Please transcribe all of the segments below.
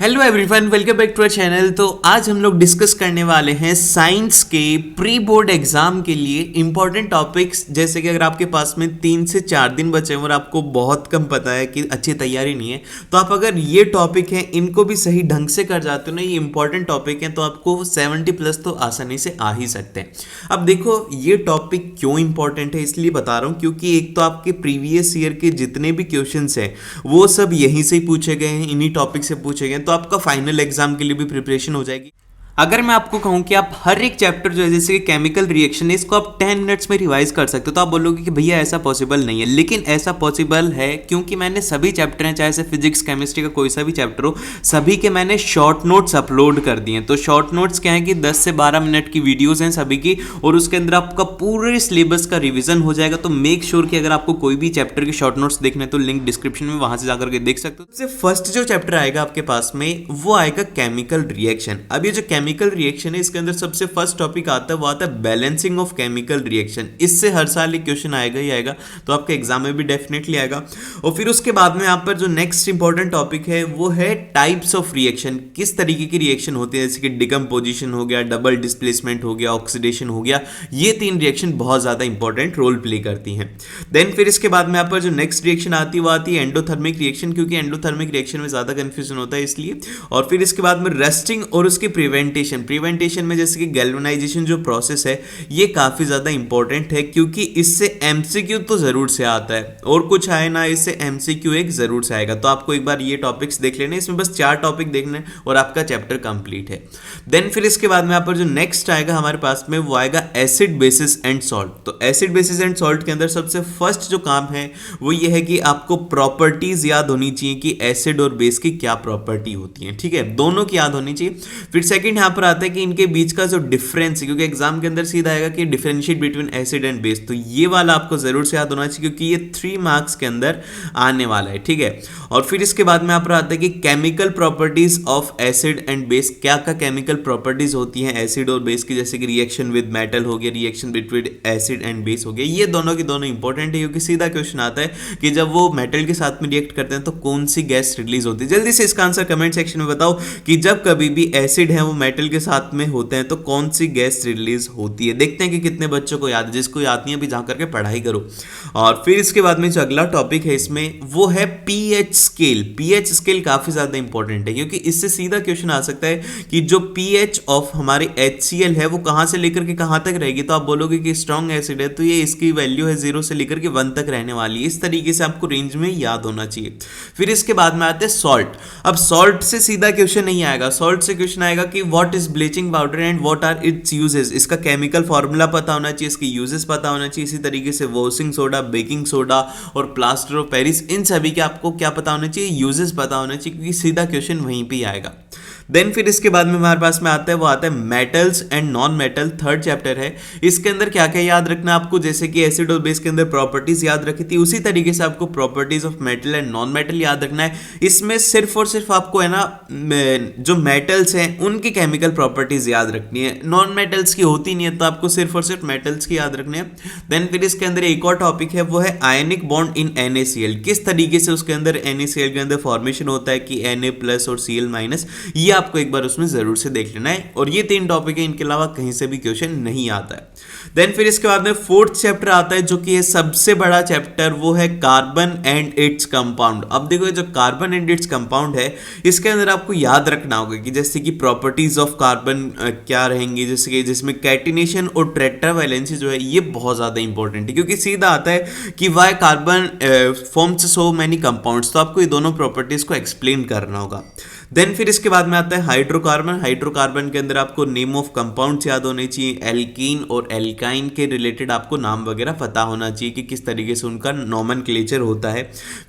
Hello everyone, welcome back to our channel. तो आज हम लोग डिस्कस करने वाले हैं साइंस के प्री बोर्ड एग्जाम के लिए इंपॉर्टेंट टॉपिक्स। जैसे कि अगर आपके पास में 3 से 4 दिन बचे हैं और आपको बहुत कम पता है कि अच्छी तैयारी नहीं है, तो आप अगर ये टॉपिक हैं इनको भी सही ढंग से कर जाते हो ना, ये इंपॉर्टेंट टॉपिक हैं, तो आपको 70+ तो आसानी से आ ही सकते हैं। अब देखो ये टॉपिक क्यों इंपॉर्टेंट है, इसलिए बता रहा हूँ क्योंकि एक तो आपके प्रीवियस ईयर के जितने भी क्वेश्चंस हैं वो सब यहीं से ही पूछे गए हैं, इन्हीं टॉपिक से पूछे गए हैं, तो आपका फाइनल एग्जाम के लिए भी प्रिपरेशन हो जाएगी। अगर मैं आपको कहूं कि आप हर एक चैप्टर जो है जैसे कि केमिकल रिएक्शन है इसको आप 10 मिनट्स में रिवाइज कर सकते हो, तो आप बोलोगे कि भैया ऐसा पॉसिबल नहीं है, लेकिन ऐसा पॉसिबल है क्योंकि मैंने सभी चैप्टर हैं, चाहे से फिजिक्स केमिस्ट्री का कोई सा भी चैप्टर हो, सभी के मैंने शॉर्ट नोट्स अपलोड कर दिए हैं। तो शॉर्ट नोट्स क्या है कि 10 से 12 मिनट की वीडियोज हैं सभी की, और उसके अंदर आपका पूरे सिलेबस का रिविजन हो जाएगा। तो मेक श्योर कि अगर आपको कोई भी चैप्टर के शॉर्ट नोट्स देखने तो लिंक डिस्क्रिप्शन में, वहां से जाकर के देख सकते हो। सबसे फर्स्ट जो चैप्टर आएगा आपके पास में वो आएगा केमिकल रिएक्शन। अब ये जो केमिकल रिएक्शन है इसके अंदर सबसे फर्स्ट टॉपिक आता है वो आता है बैलेंसिंग ऑफ केमिकल रिएक्शन। इससे हर साल एक क्वेश्चन आएगा ही आएगा, तो आपके एग्जाम में भी डेफिनेटली आएगा। और फिर उसके बाद में यहाँ पर जो नेक्स्ट इंपॉर्टेंट टॉपिक है वो है टाइप्स ऑफ रिएक्शन, किस तरीके की रिएक्शन होती है, जैसे कि डिकम्पोजिशन हो गया, डबल डिस्प्लेसमेंट हो गया, ऑक्सीडेशन हो गया। ये 3 रिएक्शन बहुत ज्यादा इंपॉर्टेंट रोल प्ले करती हैं। देन फिर इसके बाद में यहाँ पर जो नेक्स्ट रिएक्शन आती है वो आती है एंडोथर्मिक रिएक्शन, क्योंकि एंडोथर्मिक रिएक्शन में ज्यादा कंफ्यूजन होता है इसलिए। और फिर इसके बाद में रस्टिंग और उसकी प्रिवेंटेशन में जैसे कि गैल्वेनाइजेशन जो प्रोसेस है ये काफी ज्यादा इंपॉर्टेंट है, क्योंकि इससे एमसीक्यू तो जरूर से आता है, और कुछ आए ना इससे एमसीक्यू एक जरूर से आएगा। तो आपको एक बार ये टॉपिक्स देख लेने, इसमें बस 4 टॉपिक देखने और आपका चैप्टर कंप्लीट है। देन फिर इसके बाद में यहाँ पर जो नेक्स्ट आएगा हमारे पास में वो आएगा एसिड बेसिस एंड सॉल्ट। तो एसिड बेसिस एंड सॉल्ट के अंदर सबसे फर्स्ट जो काम है वो ये है कि आपको प्रॉपर्टीज याद होनी चाहिए कि एसिड और बेस की क्या प्रॉपर्टी होती है, ठीक है, दोनों की याद होनी चाहिए। फिर सेकंड यहाँ पर आता है कि इनके बीच का जो डिफरेंस है, क्योंकि एग्जाम के अंदर सीधा आएगा कि differentiate between acid and base, तो ये वाला आपको जरूर से याद होना चाहिए क्योंकि ये 3 मार्क्स के अंदर आने वाला है, ठीक है। और फिर इसके बाद में यहाँ पर आता है कि chemical properties of acid and base, क्या क्या केमिकल प्रॉपर्टीज होती हैं एसिड और बेस की, जैसे कि रिएक्शन विद मेटल हो गया, reaction between acid and base हो गया। ये दोनों की दोनों इंपॉर्टेंट है क्योंकि सीधा क्वेश्चन आता है कि जब वो मेटल के साथ में रिएक्ट करते हैं तो कौन सी गैस रिलीज होती है। जल्दी से इसका आंसर कमेंट सेक्शन में बताओ कि जब कभी भी एसिड है वो मेटल के साथ में होते हैं तो कौन सी गैस रिलीज होती है। देखते हैं कि कितने बच्चों को याद है, जिसको याद नहीं है अभी जा करके पढ़ाई करो। और फिर इसके बाद में जो अगला टॉपिक है इसमें वो है पीएच स्केल। पीएच स्केल काफी ज्यादा इंपॉर्टेंट है क्योंकि इससे सीधा क्वेश्चन आ सकता है कि जो पीएच ऑफ हमारी HCl है वो कहां से लेकर के कहां तक रहेगी। तो आप बोलोगे कि स्ट्रॉन्ग एसिड है तो ये इसकी वैल्यू है 0 से लेकर के 1 तक रहने वाली है। इस तरीके से आपको रेंज में याद होना चाहिए। फिर इसके बाद में आते हैं सॉल्ट। अब सॉल्ट से सीधा क्वेश्चन नहीं आएगा, सॉल्ट से क्वेश्चन आएगा कि what is bleaching powder and what are its uses. इसका केमिकल फॉर्मूला पता होना चाहिए, इसके यूजेस पता होना चाहिए। इसी तरीके से वॉशिंग सोडा, बेकिंग सोडा और प्लास्टर ऑफ पेरिस, इन सभी के आपको क्या पता होना चाहिए, यूजेस पता होना चाहिए, क्योंकि सीधा क्वेश्चन वहीं पे आएगा। देन फिर इसके बाद में हमारे पास में आता है वो आता है metals and non metal, third chapter है। इसके अंदर क्या क्या याद रखना आपको, जैसे कि एसिड और बेस के अंदर प्रॉपर्टीज याद रखी थी, उसी तरीके से आपको properties of metal and non metal याद रखना है। इसमें सिर्फ और सिर्फ आपको है ना जो मेटल्स हैं उनकी केमिकल प्रॉपर्टीज याद रखनी है, नॉन मेटल्स की होती नहीं है, तो आपको सिर्फ और सिर्फ मेटल्स की याद रखनी है। देन फिर इसके अंदर एक और टॉपिक है वो है आयनिक बॉन्ड इन NaCl, किस तरीके से उसके अंदर NaCl के अंदर फॉर्मेशन होता है कि Na+ और Cl-, ये आपको एक बार उसमें जरूर से देख लेना है। और ये 3 टॉपिक है, इनके अलावा कहीं से भी क्वेश्चन नहीं आता है। देन फिर इसके बाद में 4th चैप्टर आता है जो कि है सबसे बड़ा चैप्टर, वो है कार्बन एंड इट्स कंपाउंड। अब देखो जो कार्बन एंड इट्स कंपाउंड है इसके अंदर आपको याद रखना होगा कि जैसे कि प्रॉपर्टीज ऑफ कार्बन क्या रहेंगी, जैसे कि जिसमें कैटिनेशन और टेट्रावैलेंसी जो है ये बहुत ज्यादा इंपॉर्टेंट है, क्योंकि सीधा आता है कि why carbon forms so many compounds, तो आपको ये दोनों प्रॉपर्टीज को एक्सप्लेन करना होगा। देन फिर इसके बाद में आता है हाइड्रोकार्बन। हाइड्रोकार्बन के अंदर आपको नेम ऑफ कंपाउंड्स याद होने चाहिए, एल्कीन और एल्काइन के रिलेटेड आपको नाम वगैरह पता होना चाहिए कि किस तरीके से उनका नोमेनक्लेचर होता है।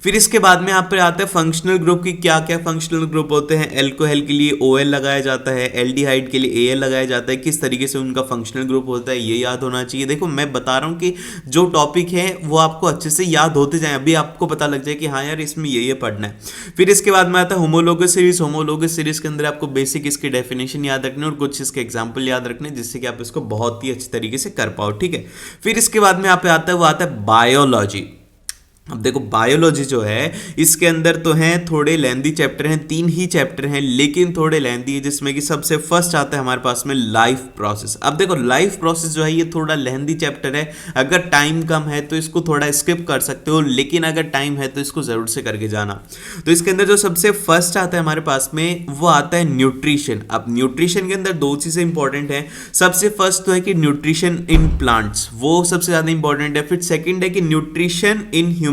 फिर इसके बाद में यहाँ पे आता है फंक्शनल ग्रुप की, क्या क्या फंक्शनल ग्रुप होते हैं। एल्कोहल के लिए OL लगाया जाता है, एल्डिहाइड के लिए AL लगाया जाता है, किस तरीके से उनका फंक्शनल ग्रुप होता है ये याद होना चाहिए। देखो मैं बता रहा हूँ कि जो टॉपिक है वो आपको अच्छे से याद होते जाए, अभी आपको पता लग जाए कि हाँ यार इसमें ये पढ़ना है। फिर इसके बाद में आता है होमोलोगस सीरीज। होमोलोगस सीरीज के अंदर आपको बेसिक इसकी डेफिनेशन याद रखने और कुछ इसके एग्जांपल याद रखने, जिससे कि आप इसको बहुत ही अच्छी तरीके से कर पाओ, ठीक है। फिर इसके बाद में यहाँ पे आता है वो आता है बायोलॉजी। अब देखो बायोलॉजी जो है इसके अंदर तो हैं थोड़े लेंदी चैप्टर हैं, 3 ही चैप्टर हैं लेकिन थोड़े लेंदी है, जिसमें कि सबसे फर्स्ट आता है हमारे पास में लाइफ प्रोसेस। अब देखो लाइफ प्रोसेस जो है ये थोड़ा लेंदी चैप्टर है, अगर टाइम कम है तो इसको थोड़ा स्किप कर सकते हो, लेकिन अगर टाइम है तो इसको जरूर से करके जाना। तो इसके अंदर जो सबसे फर्स्ट आता है हमारे पास में वो आता है न्यूट्रिशन। अब न्यूट्रिशन के अंदर दो चीजें इंपॉर्टेंट हैं। सबसे फर्स्ट तो है कि न्यूट्रिशन इन प्लांट्स, वो सबसे ज्यादा इंपॉर्टेंट है। फिर सेकंड है कि न्यूट्रिशन इन ह्यूमन,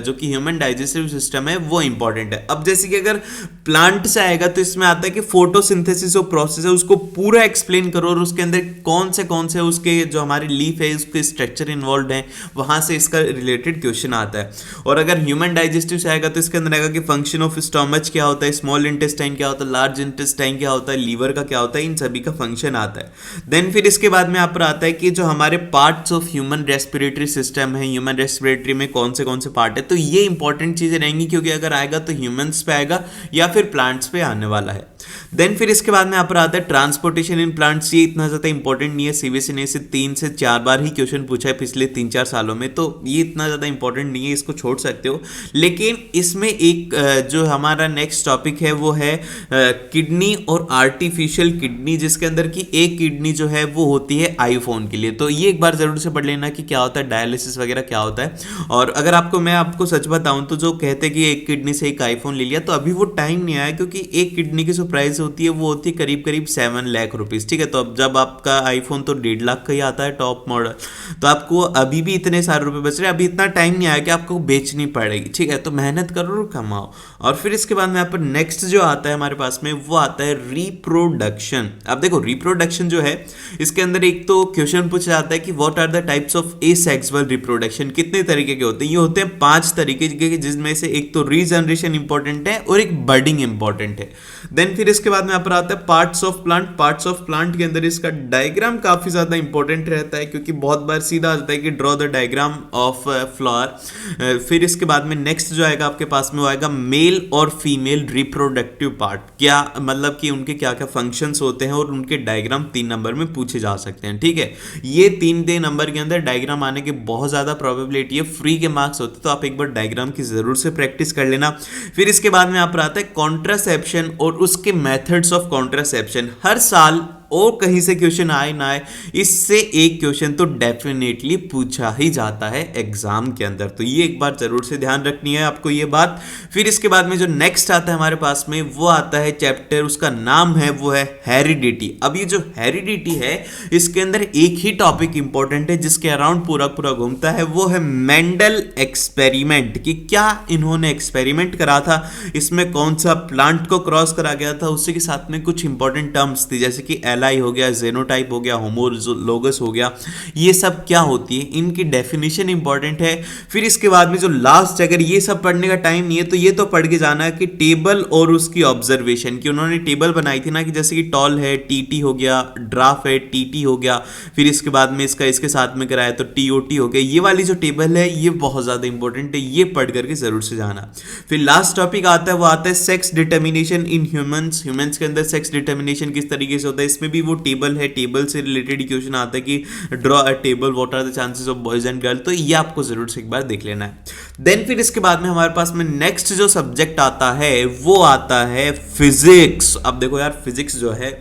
जो कि ह्यूमन डाइजेस्टिव सिस्टम है वो इंपॉर्टेंट है। अब जैसे कि अगर प्लांट से आएगा तो इसमें आता है कि फोटोसिंथेसिस जो प्रोसेस है उसको पूरा एक्सप्लेन करो और उसके अंदर कौन से उसके जो हमारे लीफ है उसके स्ट्रक्चर इन्वॉल्व हैं, वहां से इसका रिलेटेड क्वेश्चन आता है। और अगर ह्यूमन डाइजेस्टिव से आएगा तो इसके अंदर आएगा कि फंक्शन ऑफ स्टमच क्या होता है, स्मॉल इंटेस्टाइन क्या होता है, लार्ज इंटेस्टाइन क्या होता है, लीवर का क्या होता है, इन सभी का फंक्शन आता है। देन फिर इसके बाद में आप पर आता है कि जो हमारे parts of human respiratory system है, ह्यूमन रेस्पिरेटरी में कौन से पार्ट है, तो ये इंपॉर्टेंट चीजें रहेंगी क्योंकि अगर आएगा तो ह्यूमंस पे आएगा या फिर प्लांट्स पे आने वाला है। देन फिर इसके बाद में यहाँ पर आता है ट्रांसपोर्टेशन इन प्लांट्स। ये इतना ज्यादा इंपॉर्टेंट नहीं है, सीबीएसई ने इसे 3 से 4 बार ही क्वेश्चन पूछा है पिछले 3-4 सालों में, तो ये इतना ज्यादा इंपॉर्टेंट नहीं है, इसको छोड़ सकते हो। लेकिन इसमें एक जो हमारा नेक्स्ट टॉपिक है वो है किडनी और आर्टिफिशियल किडनी, जिसके अंदर की एक किडनी जो है वो होती है आईफोन के लिए। तो ये एक बार जरूर से पढ़ लेना कि क्या होता है डायलिसिस वगैरह क्या होता है। और अगर मैं आपको सच बताऊं तो जो कहते हैं कि एक किडनी से एक आईफोन ले लिया, तो अभी वो टाइम नहीं आया, क्योंकि एक किडनी की जो प्राइस होती है वो होती है करीब 7 लाख रुपीज। ठीक है, तो अब जब आपका आईफोन तो 1.5 लाख का ही आता है टॉप मॉडल, तो आपको अभी भी इतने सारे रुपए बच रहे हैं, अभी इतना टाइम नहीं आया कि आपको बेचनी पड़ेगी। ठीक है, तो मेहनत करो और कमाओ। और फिर इसके बाद में यहाँ पर नेक्स्ट जो आता है हमारे पास में वो आता है रिप्रोडक्शन। अब देखो रिप्रोडक्शन जो है इसके अंदर एक तो क्वेश्चन पूछा जाता है कि what are the types of asexual reproduction, कितने तरीके के होते हैं। ये होते हैं 5 तरीके के, जिसमें से एक तो रीजनरेशन इंपॉर्टेंट है और एक बर्डिंग इंपॉर्टेंट है। देन फिर इसके बाद में यहाँ पर आता है parts of plant. Parts of plant के अंदर इसका डायग्राम काफी ज्यादा इंपॉर्टेंट रहता है, क्योंकि बहुत बार सीधा आ जाता है कि draw the diagram of flower. फिर इसके बाद में नेक्स्ट जो आएगा आपके पास में वो आएगा मेल और फीमेल रिप्रोडक्टिव पार्ट, क्या मतलब कि उनके क्या क्या फंक्शंस होते हैं और उनके डायग्राम 3 नंबर में पूछे जा सकते हैं। ठीक है, ये 3 नंबर के अंदर डायग्राम आने की बहुत ज्यादा प्रोबेबिलिटी है, फ्री के मार्क्स होते तो आप एक बार डायग्राम की जरूर से प्रैक्टिस कर लेना। फिर इसके बाद में आप आता है कॉन्ट्रासेप्शन और उसके मेथड्स ऑफ कॉन्ट्रासेप्शन। हर साल और कहीं से क्वेश्चन आए ना आए, इससे एक क्वेश्चन तो डेफिनेटली पूछा ही जाता है एग्जाम के अंदर, तो ये एक बार जरूर से ध्यान रखनी है आपको ये बात। फिर इसके बाद में जो नेक्स्ट आता है हमारे पास में वो आता है चैप्टर, उसका नाम है वो है हेरिडिटी। अब ये जो हेरिडिटी है इसके अंदर एक ही टॉपिक इंपॉर्टेंट है जिसके अराउंड पूरा घूमता है, वो है मेंडल एक्सपेरिमेंट। कि क्या इन्होंने एक्सपेरिमेंट करा था, इसमें कौन सा प्लांट को क्रॉस करा गया था, उसके साथ में कुछ इंपॉर्टेंट टर्म्स थी जैसे कि एलाई हो गया, जेनोटाइप हो गया, होमोलोगस हो गया, ये सब क्या होती है, इनकी डेफिनेशन इंपॉर्टेंट है। फिर इसके बाद में जो लास्ट, अगर ये सब पढ़ने का टाइम नहीं है तो ये तो पढ़ के जाना है कि टेबल और उसकी ऑब्जर्वेशन, कि उन्होंने टेबल बनाई थी ना, कि जैसे कि टॉल है टीटी हो गया, ड्राफ है टीटी हो गया, फिर इसके बाद में इसके साथ में कराया तो टीओटी हो गया। ये वाली जो टेबल है ये बहुत ज्यादा इंपॉर्टेंट है, ये पढ़ करके जरूर से जाना। फिर लास्ट टॉपिक आता है वो आता है sex determination in humans. Humans के अंदर सेक्स डिटर्मिनेशन किस तरीके से होता है, इसमें भी वो टेबल है, टेबल से रिलेटेड क्वेश्चन आता है कि draw a table, what are the chances of boys and girl, तो ये आपको जरूर से एक बार देख लेना है। देन फिर इसके बाद में हमारे पास में नेक्स्ट जो सब्जेक्ट आता है वो आता है फिजिक्स। अब देखो यार फिजिक्स जो है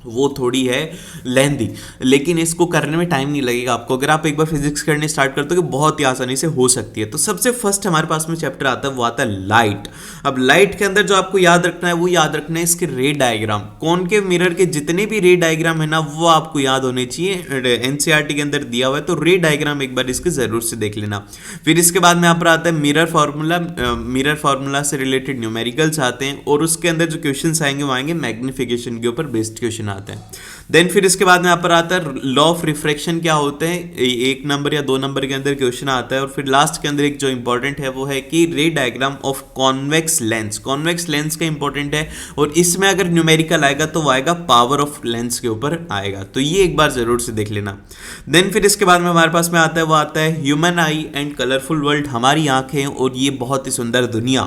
वो थोड़ी है लेंदी, लेकिन इसको करने में टाइम नहीं लगेगा आपको। अगर आप एक बार फिजिक्स करने स्टार्ट करते हो कि बहुत ही आसानी से हो सकती है। तो सबसे फर्स्ट हमारे पास में चैप्टर आता है वो आता है लाइट। अब लाइट के अंदर जो आपको याद रखना है वो याद रखना है इसके रे डायग्राम, कॉनकेव मिरर के जितने भी रे डायग्राम है ना वो आपको याद होने चाहिए, एनसीईआरटी के अंदर दिया हुआ है, तो रे डायग्राम एक बार इसके जरूर से देख लेना। फिर इसके बाद में यहाँ पर आता है मिरर फार्मूला। मिरर फार्मूला से रिलेटेड न्यूमेरिकल्स आते हैं और उसके अंदर जो क्वेश्चन आएंगे वो आएंगे मैग्निफिकेशन के ऊपर बेस्ड क्वेश्चन आते हैं। देन फिर इसके बाद में यहाँ पर आता है लॉ ऑफ रिफ्रैक्शन क्या होते हैं, 1 नंबर या 2 नंबर के अंदर क्वेश्चन आता है। और फिर लास्ट के अंदर एक जो इंपॉर्टेंट है वो है कि रे diagram of convex lens. Convex lens का इंपॉर्टेंट है और इसमें अगर न्यूमेरिकल आएगा तो वो आएगा पावर ऑफ लेंस के ऊपर आएगा, तो ये एक बार जरूर से देख लेना। देन फिर इसके बाद में हमारे पास में आता है वो आता है human I and colourful world, हमारी आंखें और ये बहुत ही सुंदर दुनिया।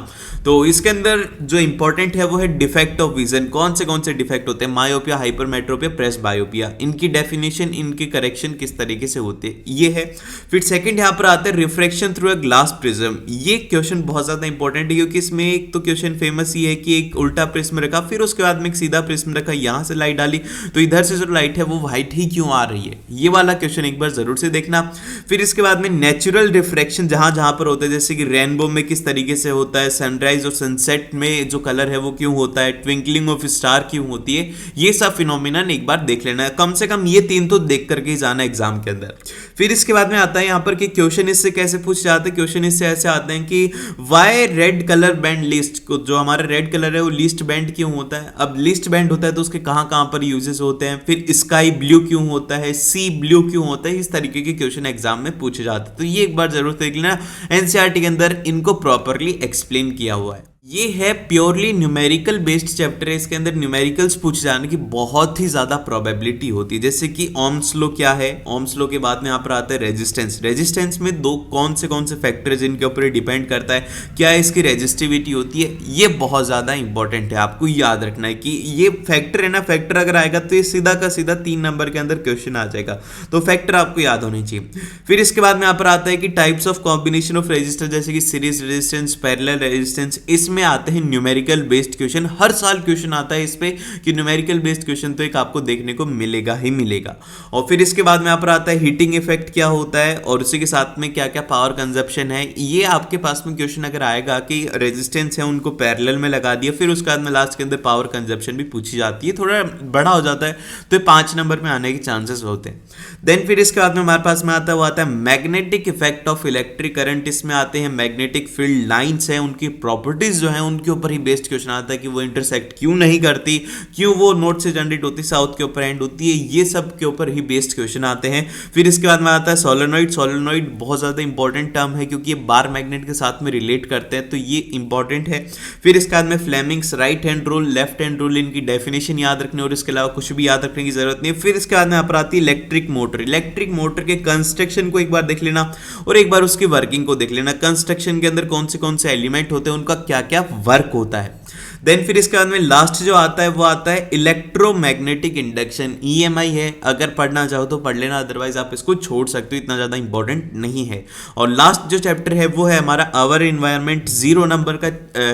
तो इसके अंदर जो इंपॉर्टेंट है वो है डिफेक्ट ऑफ विजन। कौन से डिफेक्ट होते हैं, मायोपिया, हाइपरमेट्रोपिया, कॉन्ट्रास्ट बायोपिया, इनकी डेफिनेशन, इनके करेक्शन किस तरीके से होते हैं, ये है। फिर सेकंड यहाँ पर आता है refraction through a glass prism. ये क्वेश्चन बहुत ज़्यादा इंपॉर्टेंट है क्योंकि इसमें एक तो क्वेश्चन फेमस ही है कि एक उल्टा प्रिज्म रखा, फिर उसके बाद में एक सीधा प्रिज्म रखा, यहाँ से लाइट डाली तो इधर से जो लाइट है वो वाइट ही क्यों आ रही है, ये वाला क्वेश्चन एक बार जरूर से देखना। फिर इसके बाद में नेचुरल रिफ्रैक्शन जहां जहां पर होता है, जैसे कि रेनबो में किस तरीके से होता है, सनराइज और सनसेट में जो कलर है वो क्यों होता है, ट्विंकलिंग ऑफ स्टार क्यों होती है, ये सब फिनोमिनन एक बार देख लेना है। कम से कम ये 3 तो देख करके ही जाना एग्जाम के अंदर। फिर इसके बाद में आता है यहाँ पर कि क्वेश्चन इससे कैसे पूछ जाते हैं। क्वेश्चन इससे ऐसे आते हैं कि why red colour band list, जो हमारा रेड कलर है वो लिस्ट बैंड क्यों होता है। अब लिस्ट बैंड होता है तो उसके कहाँ कहाँ पर यूजेस होते हैं। फिर स्काई ब्लू क्यों होता है, सी ब्लू क्यों होता है, इस तरीके के क्वेश्चन एग्जाम में पूछे जाते हैं। तो ये एक बार जरूर देख लेना, एनसीईआरटी के अंदर इनको प्रॉपरली एक्सप्लेन किया हुआ है। ये है प्योरली न्यूमेरिकल बेस्ड चैप्टर है, इसके अंदर न्यूमेरिकल्स पूछे जाने की बहुत ही ज़्यादा प्रोबेबिलिटी होती है। जैसे कि ओम्स लॉ क्या है, ओम्स लॉ के बाद में यहाँ पर आता है रेजिस्टेंस। रेजिस्टेंस में कौन से फैक्टर है जिनके ऊपर डिपेंड करता है, क्या इसकी रेजिस्टिविटी होती है, ये बहुत ज़्यादा इंपॉर्टेंट है, आपको याद रखना है कि ये फैक्टर है ना, फैक्टर अगर आएगा तो ये सीधा का सीधा 3 नंबर के अंदर क्वेश्चन आ जाएगा, तो फैक्टर आपको याद होने चाहिए। फिर इसके बाद में यहाँ पर आता है कि types of combination of resistor, जैसे कि सीरीज रेजिस्टेंस, पैरेलल रेजिस्टेंस, इसमें आते हैं न्यूमेरिकल बेस्ड क्वेश्चन। हर साल क्वेश्चन आता है इस पे कि न्यूमेरिकल बेस्ड क्वेश्चन तो एक आपको देखने को मिलेगा ही मिलेगा। और फिर इसके बाद में यहाँ पर आता है हीटिंग इफेक्ट क्या होता है और उसी के साथ में क्या क्या पावर कंजप्शन है। ये आपके पास में क्वेश्चन अगर आएगा कि रेजिस्टेंस है उनको पैरेलल में लगा दिया, फिर उसके बाद में लास्ट के अंदर पावर कंजप्शन भी पूछी जाती है, थोड़ा बड़ा हो जाता है तो ये 5 नंबर में आने के चांसेस होते हैं। देन फिर इसके बाद में हमारे पास में आता है वो आता है magnetic effect of electric current. इसमें आते हैं मैग्नेटिक फील्ड लाइंस हैं, उनकी प्रॉपर्टीज जो है उनके ऊपर ही बेस्ड क्वेश्चन आता है कि वो इंटरसेक्ट क्यों नहीं करती, क्यों वो नॉर्थ से जनरेट होती साउथ के ऊपर एंड होती है, ये सब के ऊपर ही बेस्ड क्वेश्चन आते हैं। फिर इसके बाद में आता है सोलेनॉइड। सोलेनॉइड बहुत ज्यादा इंपॉर्टेंट टर्म है क्योंकि ये बार मैग्नेट के साथ में रिलेट करते हैं, तो ये इंपॉर्टेंट है। फिर इसके बाद में Fleming's right hand rule, left hand rule, इनकी डेफिनेशन याद रखने और इसके अलावा कुछ भी याद रखने की जरूरत नहीं है। फिर इसके बाद में आप आती है इलेक्ट्रिक मोटर। इलेक्ट्रिक मोटर के कंस्ट्रक्शन को एक बार देख लेना और एक बार उसकी वर्किंग को देख लेना। कंस्ट्रक्शन के अंदर कौन से एलिमेंट होते हैं, उनका क्या क्या वर्क होता है। देन फिर इसके बाद में लास्ट जो आता है वो आता है इलेक्ट्रोमैग्नेटिक इंडक्शन, ईएमआई है। अगर पढ़ना चाहो तो पढ़ लेना, अदरवाइज आप इसको छोड़ सकते हो, इतना ज़्यादा इंपॉर्टेंट नहीं है। और लास्ट जो चैप्टर है वो है हमारा आवर इन्वायरमेंट, 0 नंबर का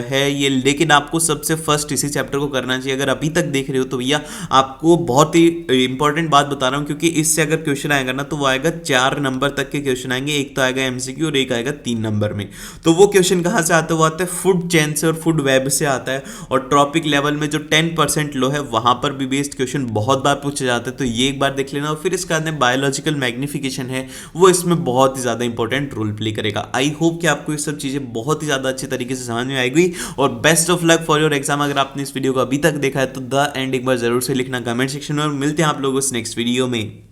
है ये, लेकिन आपको सबसे फर्स्ट इसी चैप्टर को करना चाहिए। अगर अभी तक देख रहे हो तो भैया आपको बहुत ही इंपॉर्टेंट बात बता रहा हूँ, क्योंकि इससे अगर क्वेश्चन आएगा ना तो वो आएगा 4 नंबर तक के क्वेश्चन आएंगे। एक तो आएगा एमसीक्यू और एक आएगा 3 नंबर में। तो वो क्वेश्चन कहाँ से आता है, वो आता है फूड चेन से और फूड वेब से आता है। और ट्रॉपिक लेवल में जो 10% लो है वहां पर भी बेस्ड क्वेश्चन बहुत बार पूछे जाते हैं, तो ये एक बार देख लेना। और फिर इसके बाद में बायोलॉजिकल मैग्निफिकेशन है, वो इसमें बहुत ही ज्यादा इंपॉर्टेंट रोल प्ले करेगा। आई होप कि आपको ये सब चीजें बहुत ही ज्यादा अच्छे तरीके से समझ में आएगी। और best of luck for your exam. अगर आपने इस वीडियो को अभी तक देखा है तो द एंड एक बार जरूर से लिखना कमेंट सेक्शन में, और मिलते हैं आप लोगों से नेक्स्ट वीडियो में।